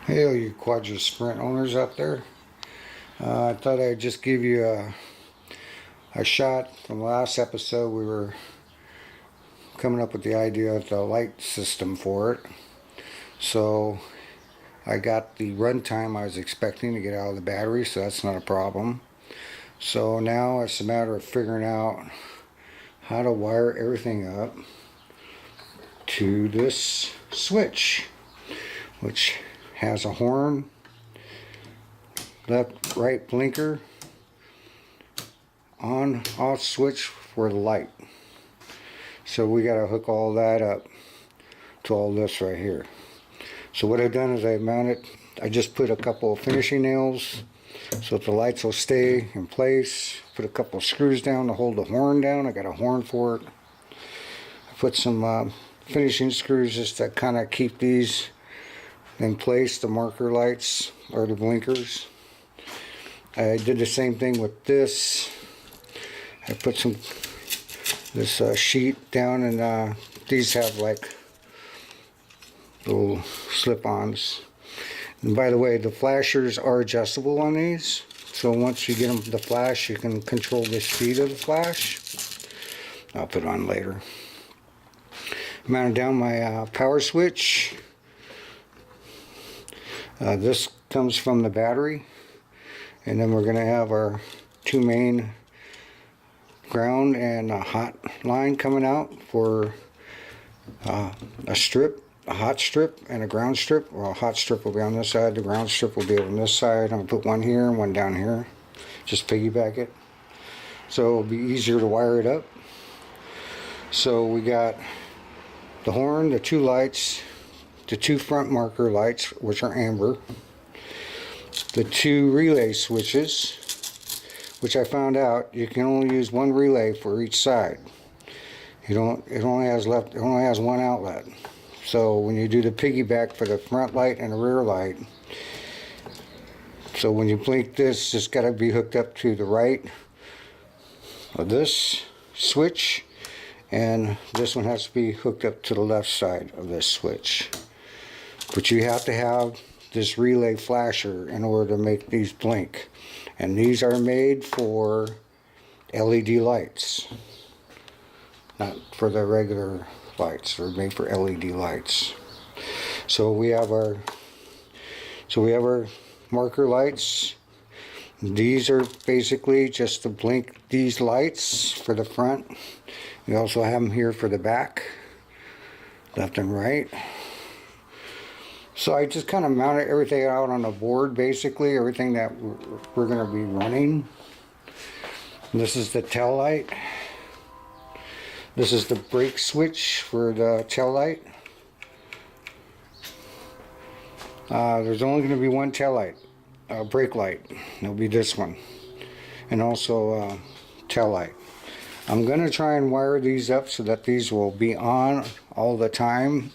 Hey, all you Quadra Sprint owners out there. I thought I'd just give you a shot from the last episode. We were coming up with the idea of the light system for it. So I got the runtime I was expecting to get out of the battery, so that's not a problem. So now it's a matter of figuring out how to wire everything up to this switch, which has a horn, left, right blinker, on, off switch for the light. So we got to hook all that up to all this right here. So what I've done is I just put a couple of finishing nails so that the lights will stay in place. Put a couple of screws down to hold the horn down. I got a horn for it. I put some finishing screws just to kind of keep these in place, the marker lights or the blinkers. I did the same thing with this. I put this sheet down, and these have like little slip-ons. And by the way, the flashers are adjustable on these, so once you get them to flash, you can control the speed of the flash. I'll put it on later. Mounted down my power switch. This comes from the battery, and then we're going to have our two main ground and a hot line coming out for a hot strip and a ground strip. Well, a hot strip will be on this side, the ground strip will be on this side. I'm going to put one here and one down here, just piggyback it, so it'll be easier to wire it up. So we got the horn, the two lights, the two front marker lights, which are amber, the two relay switches, which I found out you can only use one relay for each side. It only has one outlet. So when you do the piggyback for the front light and the rear light, so when you blink this, it's got to be hooked up to the right of this switch, and this one has to be hooked up to the left side of this switch. But you have to have this relay flasher in order to make these blink. And these are made for LED lights, not for the regular lights. They're made for LED lights. So we have our marker lights. These are basically just to blink these lights for the front. We also have them here for the back, left and right. So I just kind of mounted everything out on the board, basically, everything that we're going to be running. And this is the tail light. This is the brake switch for the tail light. There's only going to be one tail light, brake light. It'll be this one. And also tail light. I'm going to try and wire these up so that these will be on all the time.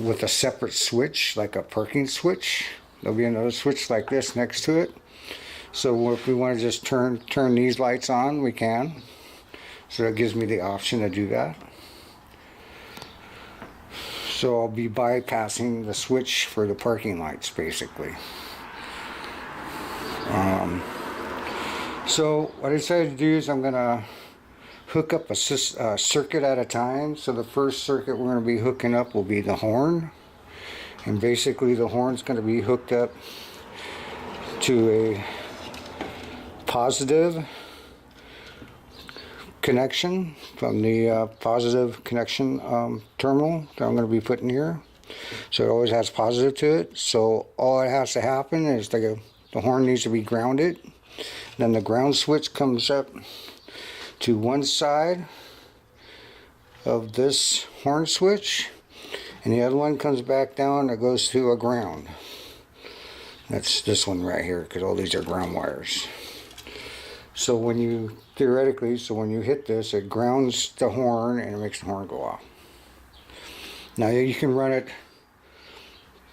With a separate switch, like a parking switch. There'll be another switch like this next to it. So if we want to just turn these lights on, we can. So that gives me the option to do that. So I'll be bypassing the switch for the parking lights, basically. So what I decided to do is I'm going to hook up a circuit at a time. So the first circuit we're going to be hooking up will be the horn, and basically the horn's going to be hooked up to a positive connection from the positive connection terminal that I'm going to be putting here. So it always has positive to it. So all that has to happen is the horn needs to be grounded. Then the ground switch comes up to one side of this horn switch, and the other one comes back down and goes to a ground. That's this one right here, because all these are ground wires. So when you hit this, it grounds the horn and it makes the horn go off. Now you can run it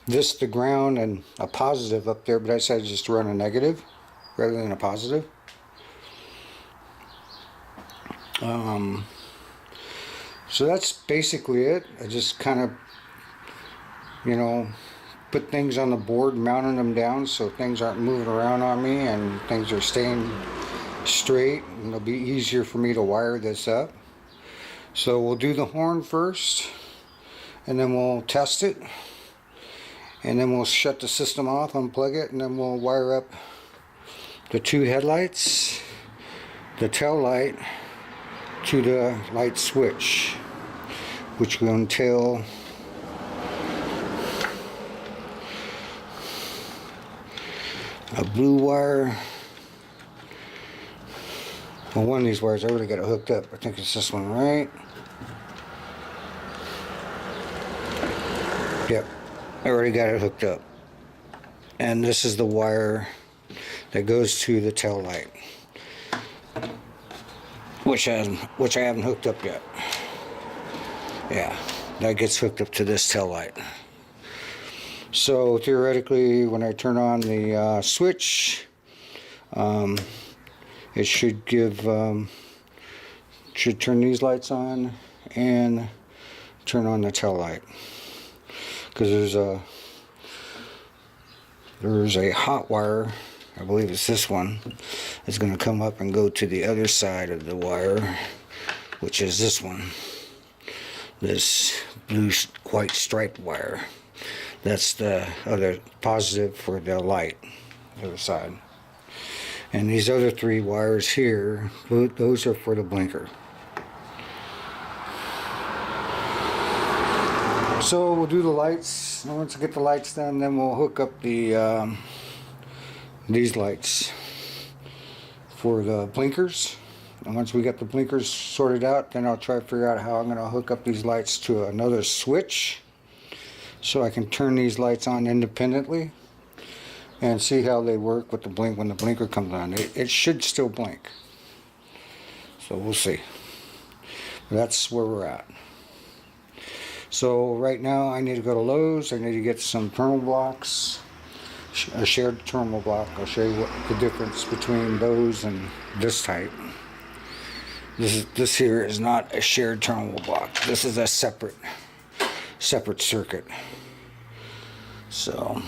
the ground and a positive up there, but I decided just to run a negative rather than a positive. So that's basically it. I just kind of, put things on the board, mounting them down so things aren't moving around on me and things are staying straight, and it'll be easier for me to wire this up. So we'll do the horn first, and then we'll test it, and then we'll shut the system off, unplug it, and then we'll wire up the two headlights, the tail light, to the light switch, which will entail a blue wire. Well, one of these wires I already got it hooked up. I think it's this one, right? Yep, I already got it hooked up. And this is the wire that goes to the tail light, which I haven't hooked up yet. Yeah, that gets hooked up to this tail light. So theoretically, when I turn on the switch, it should give should turn these lights on and turn on the tail light, because there's a hot wire, I believe it's this one, it's going to come up and go to the other side of the wire, which is this one, this blue white striped wire. That's the other positive for the light, the other side. And these other three wires here, those are for the blinker. So we'll do the lights, and once we get the lights done, then we'll hook up the these lights for the blinkers. And once we get the blinkers sorted out, then I'll try to figure out how I'm going to hook up these lights to another switch, so I can turn these lights on independently and see how they work with the blink when the blinker comes on. It should still blink, so we'll see. But that's where we're at. So right now I need to go to Lowe's. I need to get some terminal blocks, a shared terminal block. I'll show you what the difference between those and this type. This here is not a shared terminal block. This is a separate circuit. So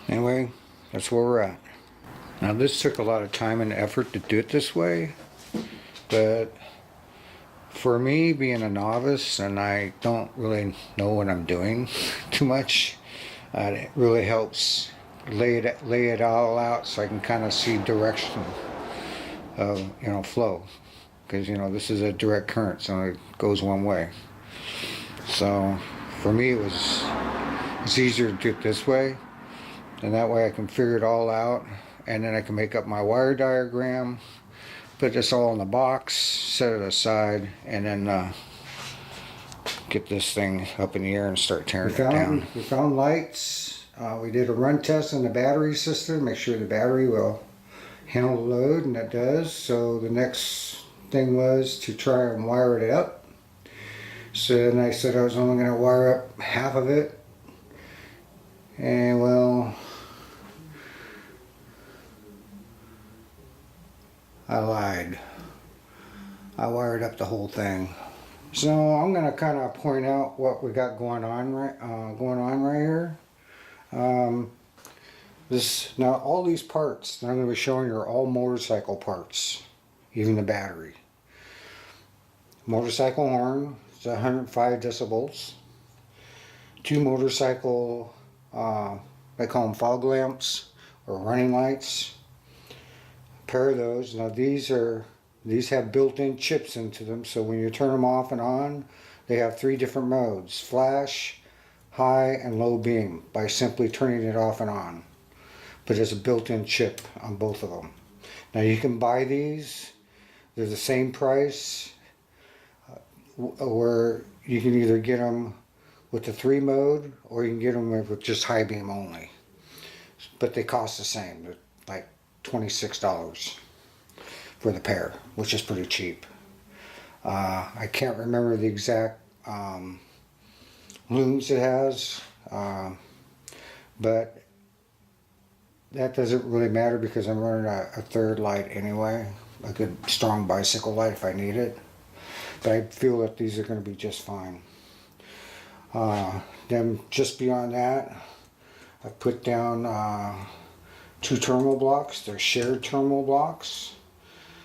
anyway, that's where we're at. Now this took a lot of time and effort to do it this way, but for me, being a novice and I don't really know what I'm doing too much, it really helps lay it all out so I can kind of see direction of, flow, because this is a direct current, so it goes one way. So for me it's easier to do it this way, and that way I can figure it all out, and then I can make up my wire diagram, put this all in the box, set it aside, and then get this thing up in the air and start tearing it down. We found lights. We did a run test on the battery system, make sure the battery will handle the load, and it does. So the next thing was to try and wire it up. So then I said I was only going to wire up half of it, and well, I lied. I wired up the whole thing. So I'm going to kind of point out what we got going on right here. Now all these parts that I'm going to be showing you are all motorcycle parts, even the battery. Motorcycle horn is 105 decibels. Two motorcycle, they call them fog lamps or running lights. Pair of those. Now these have built-in chips into them, so when you turn them off and on, they have 3 different modes: flash, high, and low beam, by simply turning it off and on. But there's a built-in chip on both of them. Now you can buy these, they're the same price, where you can either get them with the 3 mode, or you can get them with just high beam only. But they cost the same. They're like $26 for the pair, which is pretty cheap. I can't remember the exact looms it has, but that doesn't really matter because I'm running a third light anyway, a good strong bicycle light if I need it. But I feel that these are going to be just fine. Then just beyond that, I put down 2 terminal blocks. They're shared terminal blocks.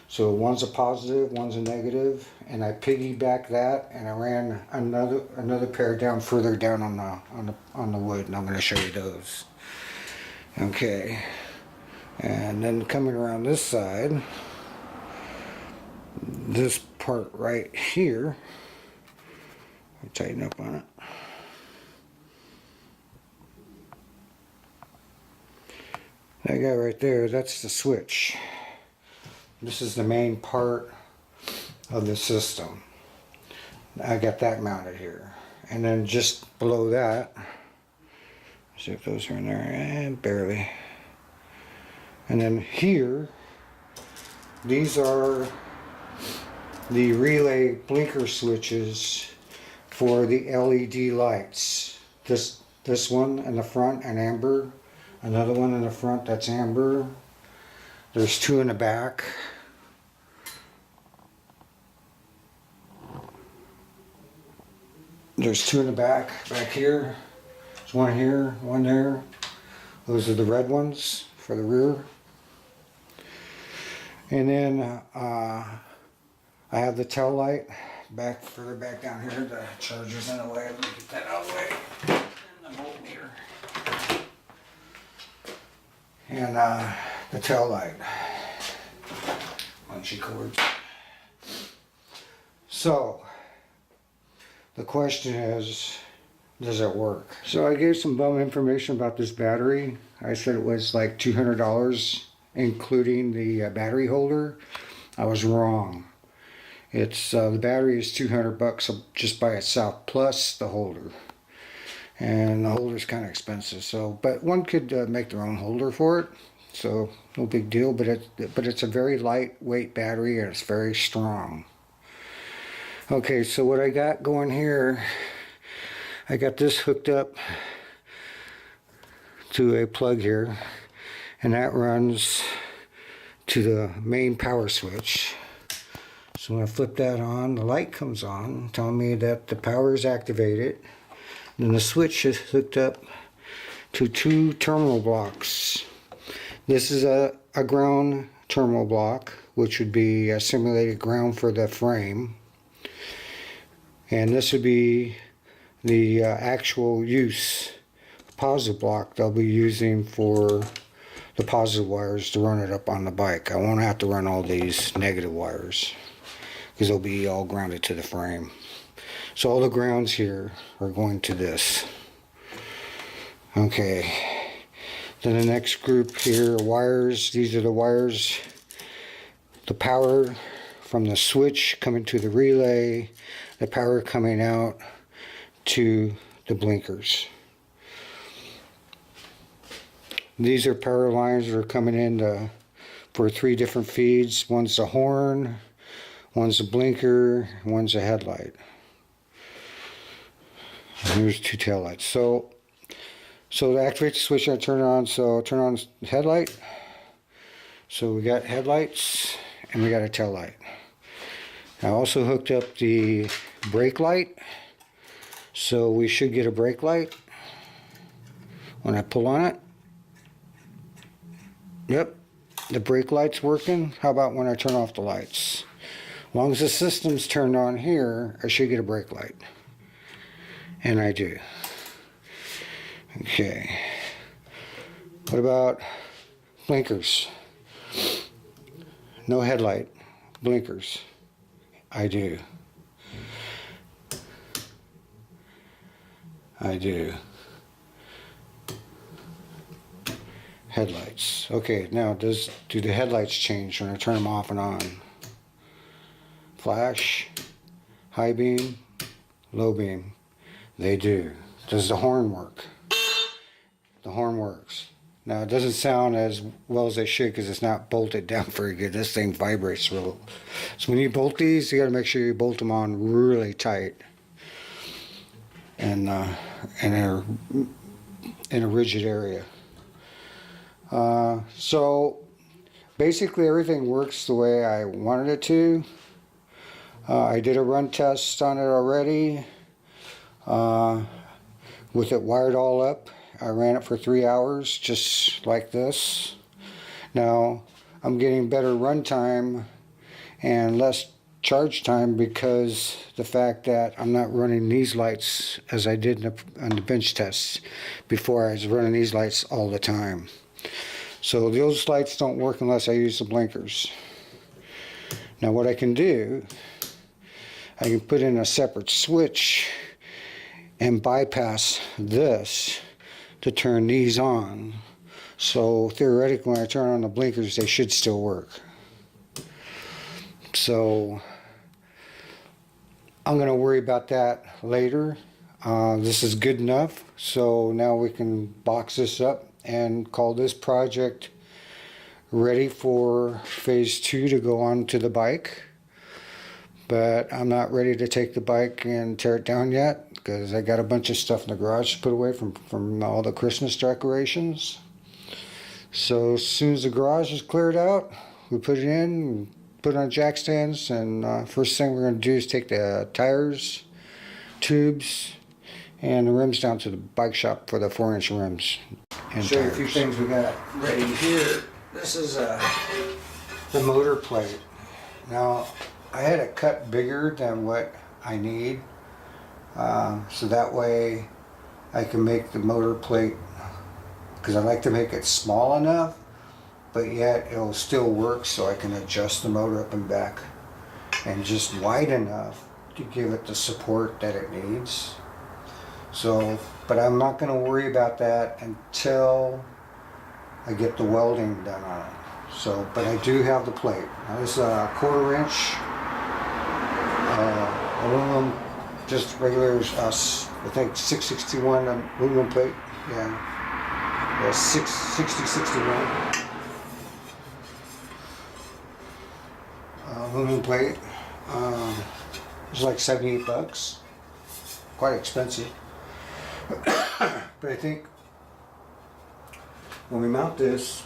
So one's a positive, one's a negative, and I piggybacked that, and I ran another pair down further down on the wood, and I'm going to show you those. Okay, and then coming around this side, this part right here, I tighten up on it. That guy right there, that's the switch. This is the main part of the system. I got that mounted here. And then just below that, see if those are in there, barely. And then here, these are the relay blinker switches for the LED lights. This one in the front, an amber. Another one in the front, that's amber. There's 2 in the back. There's 2 in the back here. There's 1 here, 1 there. Those are the red ones for the rear. And then I have the tail light further back down here. The charger's in the way. Let me get that out of the way. And the voltmeter. And the tail light. Bungee cord. So the question is, does it work? So I gave some bum information about this battery. I said it was like $200, including the battery holder. I was wrong. It's the battery is $200 just by itself, plus the holder. And the holder's kind of expensive. So, but one could make their own holder for it. So no big deal. But it's a very lightweight battery, and it's very strong. Okay, so what I got going here, I got this hooked up to a plug here, and that runs to the main power switch. So when I flip that on, the light comes on, telling me that the power is activated. Then the switch is hooked up to 2 terminal blocks. This is a ground terminal block, which would be a simulated ground for the frame. And this would be the actual use positive block they'll be using for the positive wires to run it up on the bike. I won't have to run all these negative wires because they'll be all grounded to the frame. So all the grounds here are going to this. Okay. Then the next group here are wires. These are the wires, the power from the switch coming to the relay, the power coming out to the blinkers. These are power lines that are coming in for 3 different feeds. One's a horn, one's a blinker, one's a headlight. And here's 2 taillights. So to activate the switch, I turn it on. So turn on the headlight. So we got headlights and we got a tail light. I also hooked up the brake light. So we should get a brake light when I pull on it. Yep, the brake light's working. How about when I turn off the lights? As long as the system's turned on here, I should get a brake light. And I do. Okay. What about blinkers? No headlight. Blinkers. I do. I do. Headlights. Okay, now do the headlights change when I turn them off and on? Flash, high beam, low beam. They do. Does the horn work? The horn works. Now it doesn't sound as well as they should because it's not bolted down very good. This thing vibrates real. So when you bolt these, you got to make sure you bolt them on really tight and in a rigid area. So basically everything works the way I wanted it to. I did a run test on it already. with it wired all up. I ran it for 3 hours just like this. Now I'm getting better run time and less charge time because the fact that I'm not running these lights as I did on the bench tests. Before, I was running these lights all the time. So those lights don't work unless I use the blinkers. Now what I can do, I can put in a separate switch and bypass this to turn these on. So theoretically, when I turn on the blinkers, they should still work. So I'm going to worry about that later. This is good enough, so now we can box this up and call this project ready for phase 2 to go on to the bike. But I'm not ready to take the bike and tear it down yet because I got a bunch of stuff in the garage to put away from all the Christmas decorations. So as soon as the garage is cleared out, we put it in, put it on jack stands, and first thing we're going to do is take the tires, tubes, and the rims down to the bike shop for the 4-inch rims. And show you a few things we got ready here. This is the motor plate. Now I had it cut bigger than what I need, so that way I can make the motor plate, because I like to make it small enough but yet it'll still work, so I can adjust the motor up and back, and just wide enough to give it the support that it needs. So, but I'm not going to worry about that until I get the welding done on it. So, but I do have the plate. Now this is a 1/4 inch aluminum, just regular, I think 661 aluminum plate. Yeah, 6061 aluminum plate. It's like $78, quite expensive. But I think when we mount this,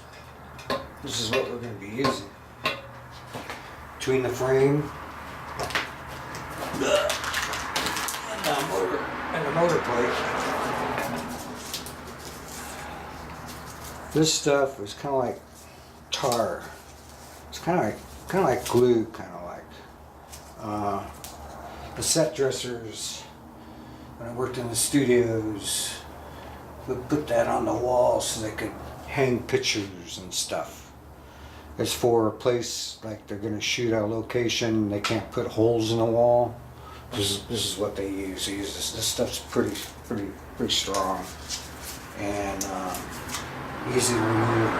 this is what we're going to be using. Between the frame and the motor plate. This stuff is kind of like tar. It's kind of like glue, kind of like. The set dressers, when I worked in the studios, would put that on the wall so they could hang pictures and stuff. It's for a place like they're going to shoot at a location, they can't put holes in the wall. This is what they use. They use this stuff's pretty strong and easy to remove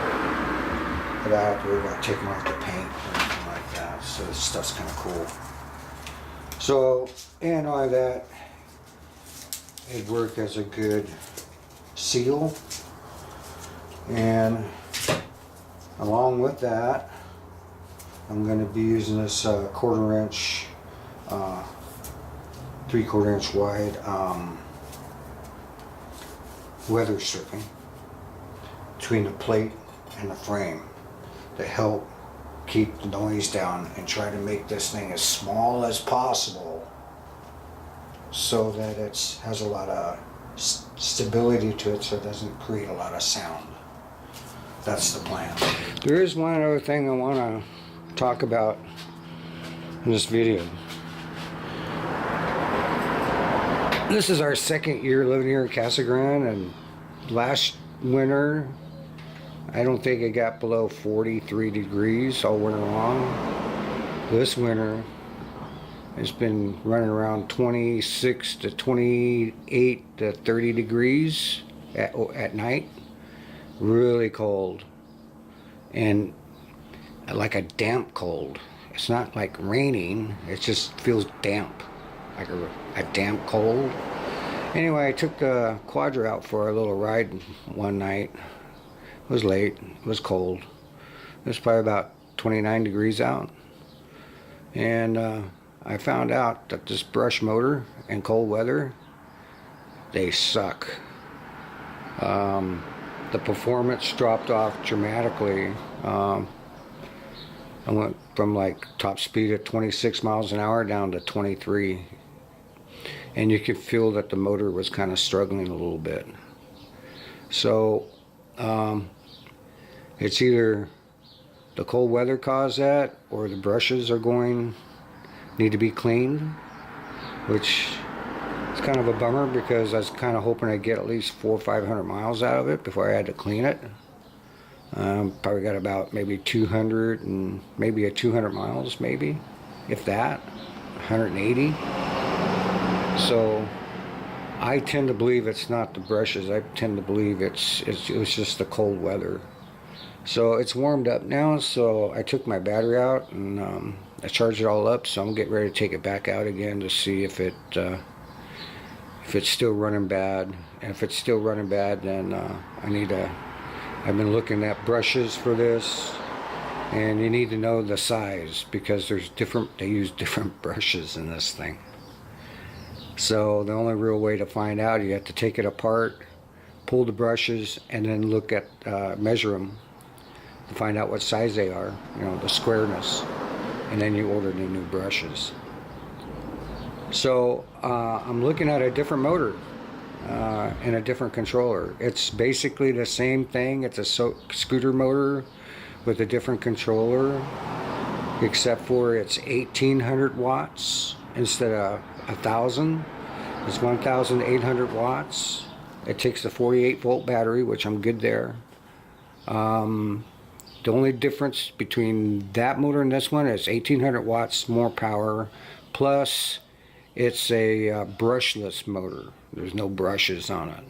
without worrying about taking off the paint or anything like that. So this stuff's kind of cool. So, and all that, it'd work as a good seal. And along with that, I'm going to be using this 1/4 inch, 3/4 inch wide weather stripping between the plate and the frame to help keep the noise down and try to make this thing as small as possible so that it has a lot of stability to it, so it doesn't create a lot of sound. That's the plan. There is one other thing I want to talk about in this video. This is our second year living here in Casa Grande, and last winter I don't think it got below 43 degrees all winter long. This winter it's been running around 26 to 28 to 30 degrees at night. Really cold, and like a damp cold. It's not like raining, it just feels damp, like a damp cold. Anyway, I took the Quadra out for a little ride one night. It was late, it was cold. It was probably about 29 degrees out. And I found out that this brush motor in cold weather, they suck. The performance dropped off dramatically. I went from like top speed at 26 miles an hour down to 23. and you could feel that the motor was kind of struggling a little bit. So it's either the cold weather caused that, or the brushes need to be cleaned, which is kind of a bummer because I was kind of hoping I'd get at least 400 or 500 miles out of it before I had to clean it. Probably got about maybe 200 and maybe 200 miles, maybe, if that, 180. So I tend to believe it's not the brushes. I tend to believe it was just the cold weather. So it's warmed up now, so I took my battery out and I charged it all up, so I'm getting ready to take it back out again to see if it's still running bad. And if it's still running bad, then I've been looking at brushes for this, and you need to know the size because they use different brushes in this thing. So the only real way to find out, you have to take it apart, pull the brushes, and then look at, measure them to find out what size they are, the squareness, and then you order the new brushes. So I'm looking at a different motor and a different controller. It's basically the same thing. It's a scooter motor with a different controller, except for it's 1800 watts instead of 1000. It's 1800 watts. It takes a 48 volt battery, which I'm good there. The only difference between that motor and this one is 1800 watts more power, plus it's a brushless motor. There's no brushes on it.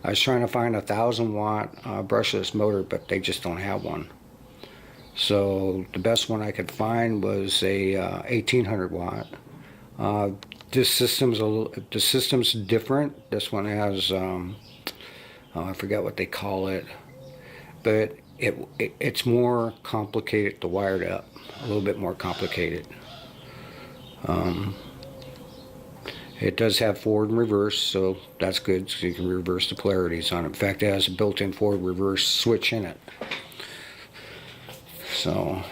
I was trying to find a 1000 watt brushless motor, but they just don't have one. So the best one I could find was a 1800 watt. The system's different. This one has I forget what they call it, but it's more complicated to wire it up. A little bit more complicated. It does have forward and reverse, so that's good, so you can reverse the polarities on it. In fact, it has a built-in forward reverse switch in it. So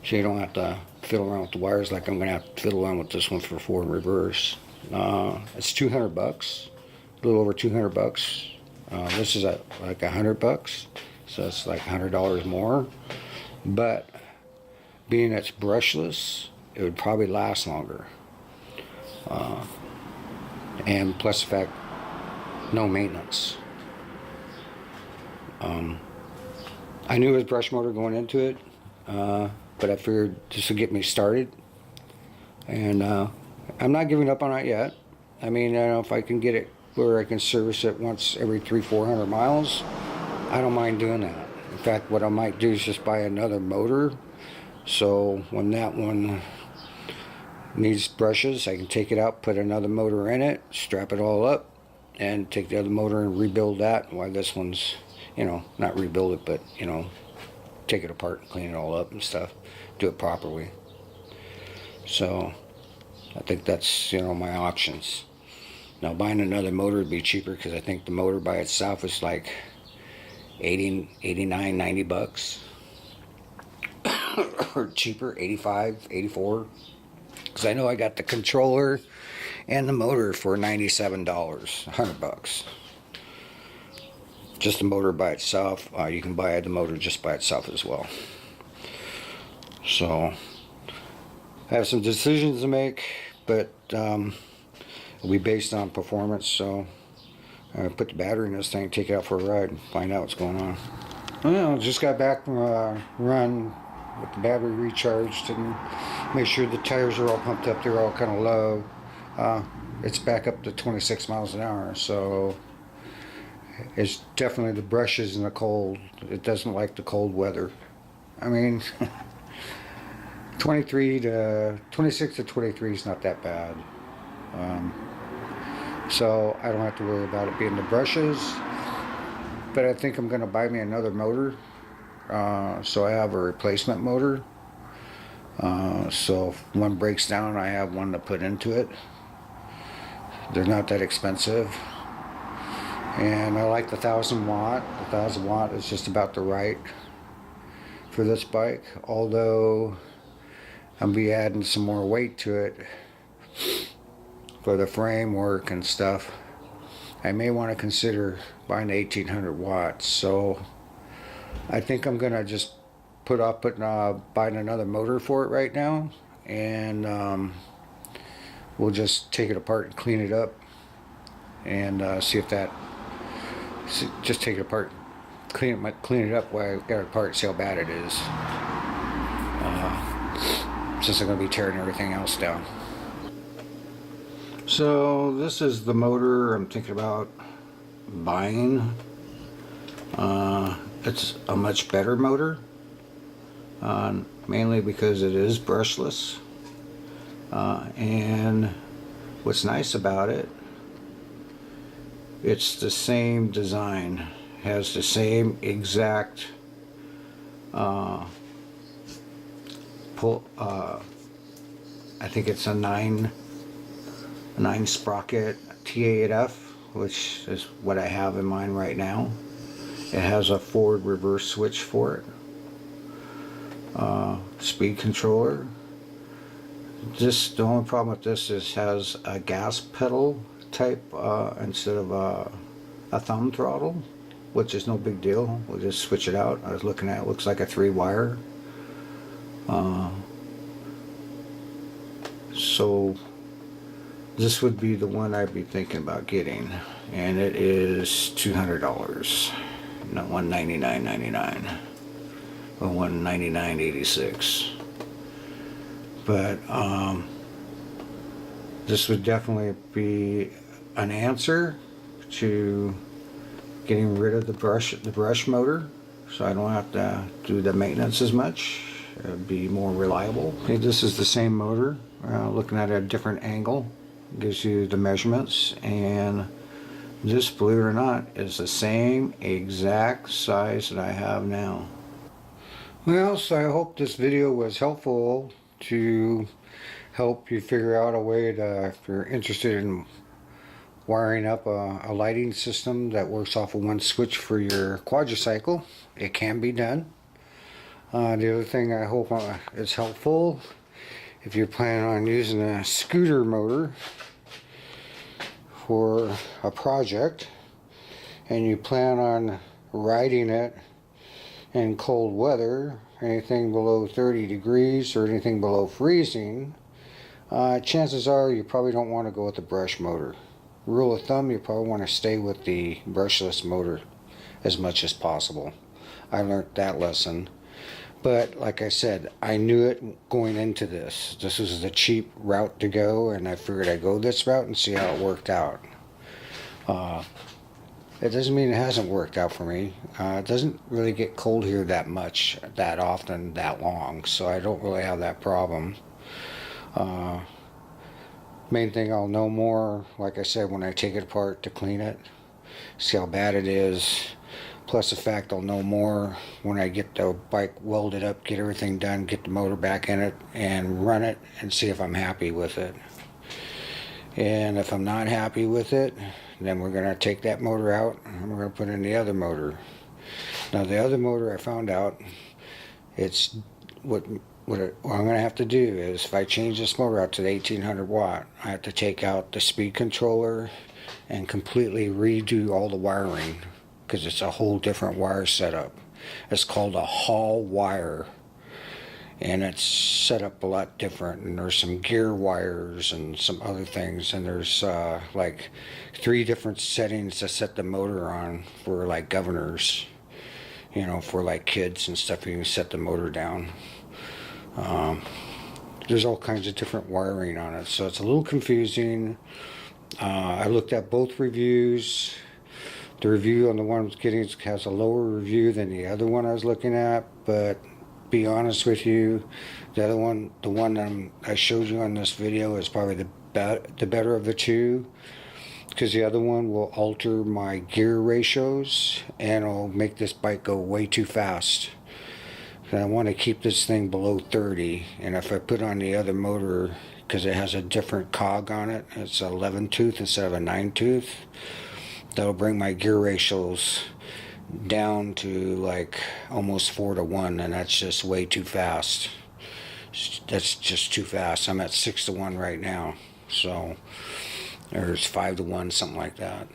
you don't have to fiddle around with the wires like I'm going to have to fiddle around with this one for forward and reverse. It's $200, a little over $200. This is like $100, so it's like $100 more. But being it's brushless, it would probably last longer. And plus the fact, no maintenance. I knew it was brush motor going into it, but I figured this would get me started. And I'm not giving up on it yet. I mean, if I can get it where I can service it once every 300-400 miles, I don't mind doing that. In fact, what I might do is just buy another motor, so when that one needs brushes, I can take it out, put another motor in it, strap it all up, and take the other motor and rebuild that. While this one's, not rebuild it, but, take it apart and clean it all up and stuff, do it properly. So I think that's, my options. Now buying another motor would be cheaper because I think the motor by itself is like 80, 89, 90 bucks. Or cheaper, 85, 84. Because I know I got the controller and the motor for $97, $100. Just the motor by itself. You can buy the motor just by itself as well. So I have some decisions to make, but it'll be based on performance. So I put the battery in this thing, take it out for a ride, and find out what's going on. Well, just got back from a run with the battery recharged and make sure the tires are all pumped up. They're all kind of low. It's back up to 26 miles an hour, so it's definitely the brushes and the cold. It doesn't like the cold weather. I mean, 26 to 23 is not that bad. So I don't have to worry about it being the brushes. But I think I'm going to buy me another motor. So I have a replacement motor. So if one breaks down, I have one to put into it. They're not that expensive. And I like the 1000 watt. The 1000 watt is just about the right for this bike. Although I'll be adding some more weight to it for the framework and stuff, I may want to consider buying 1800 watts. So I think I'm gonna just buying another motor for it right now, and we'll just take it apart and clean it up, and see if that. Just take it apart, clean it up while I get it apart, see how bad it is. Since I'm going to be tearing everything else down. So this is the motor I'm thinking about buying. It's a much better motor, mainly because it is brushless, and what's nice about it, it's the same design, has the same exact I think it's a 9 sprocket T8F, which is what I have in mine right now. It has a forward reverse switch for it, speed controller. The only problem with this is has a gas pedal type instead of a thumb throttle, which is no big deal. We'll just switch it out. I was looking at it, looks like a 3-wire. So this would be the one I'd be thinking about getting, and it is $200, not $199.99 or $199.86. But this would definitely be an answer to getting rid of the brush motor, so I don't have to do the maintenance as much. It'd be more reliable. Okay, this is the same motor, looking at a different angle, gives you the measurements, and this, believe it or not, is the same exact size that I have now. Well, so I hope this video was helpful to help you figure out a way to, if you're interested in wiring up a lighting system that works off of one switch for your quadricycle, it can be done. The other thing I hope is helpful, if you're planning on using a scooter motor for a project and you plan on riding it in cold weather, anything below 30 degrees or anything below freezing, chances are you probably don't want to go with the brush motor. Rule of thumb, you probably want to stay with the brushless motor as much as possible. I learned that lesson. But like I said, I knew it going into this. This was the cheap route to go, and I figured I'd go this route and see how it worked out. It doesn't mean it hasn't worked out for me. It doesn't really get cold here that much, that often, that long, so I don't really have that problem. Main thing, I'll know more, like I said, when I take it apart to clean it, see how bad it is. Plus the fact I'll know more when I get the bike welded up, get everything done, get the motor back in it, and run it, and see if I'm happy with it. And if I'm not happy with it, then we're going to take that motor out, and we're going to put in the other motor. Now the other motor, I found out, it's what I'm going to have to do is, if I change this motor out to the 1800 watt, I have to take out the speed controller and completely redo all the wiring, because it's a whole different wire setup. It's called a Hall wire, and it's set up a lot different, and there's some gear wires and some other things, and there's like 3 different settings to set the motor on for like governors, you know, for like kids and stuff. You can set the motor down. There's all kinds of different wiring on it, so it's a little confusing. I looked at both reviews. The review on the one I was getting has a lower review than the other one I was looking at, but be honest with you, the other one, the one I showed you on this video, is probably the better of the two, because the other one will alter my gear ratios and it'll make this bike go way too fast. And I want to keep this thing below 30, and if I put on the other motor, because it has a different cog on it, it's an 11 tooth instead of a 9 tooth, that'll bring my gear ratios down to like almost 4-to-1, and that's just way too fast. That's just too fast. I'm at 6-to-1 right now, so or it's 5-to-1, something like that.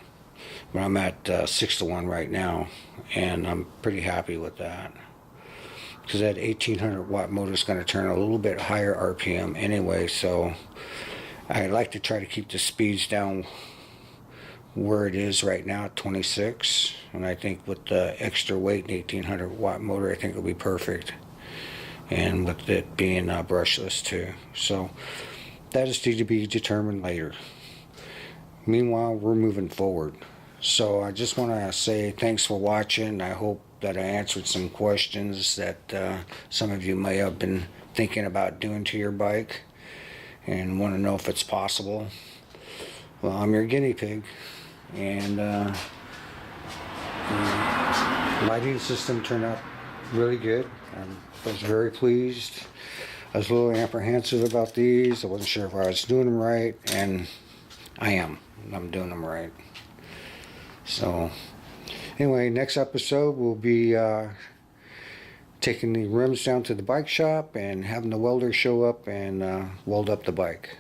But I'm at 6-to-1 right now, and I'm pretty happy with that, because that 1800 watt motor is going to turn a little bit higher RPM anyway, so I like to try to keep the speeds down where it is right now at 26, and I think with the extra weight and 1800 watt motor, I think it'll be perfect, and with it being brushless too. So that is to be determined later. Meanwhile, we're moving forward. So I just want to say thanks for watching. I hope that I answered some questions that some of you may have been thinking about doing to your bike and want to know if it's possible. Well, I'm your guinea pig, and the lighting system turned out really good. I was very pleased. I was a little apprehensive about these. I wasn't sure if I was doing them right, and I am. I'm doing them right. So anyway, next episode we'll be taking the rims down to the bike shop and having the welder show up and weld up the bike.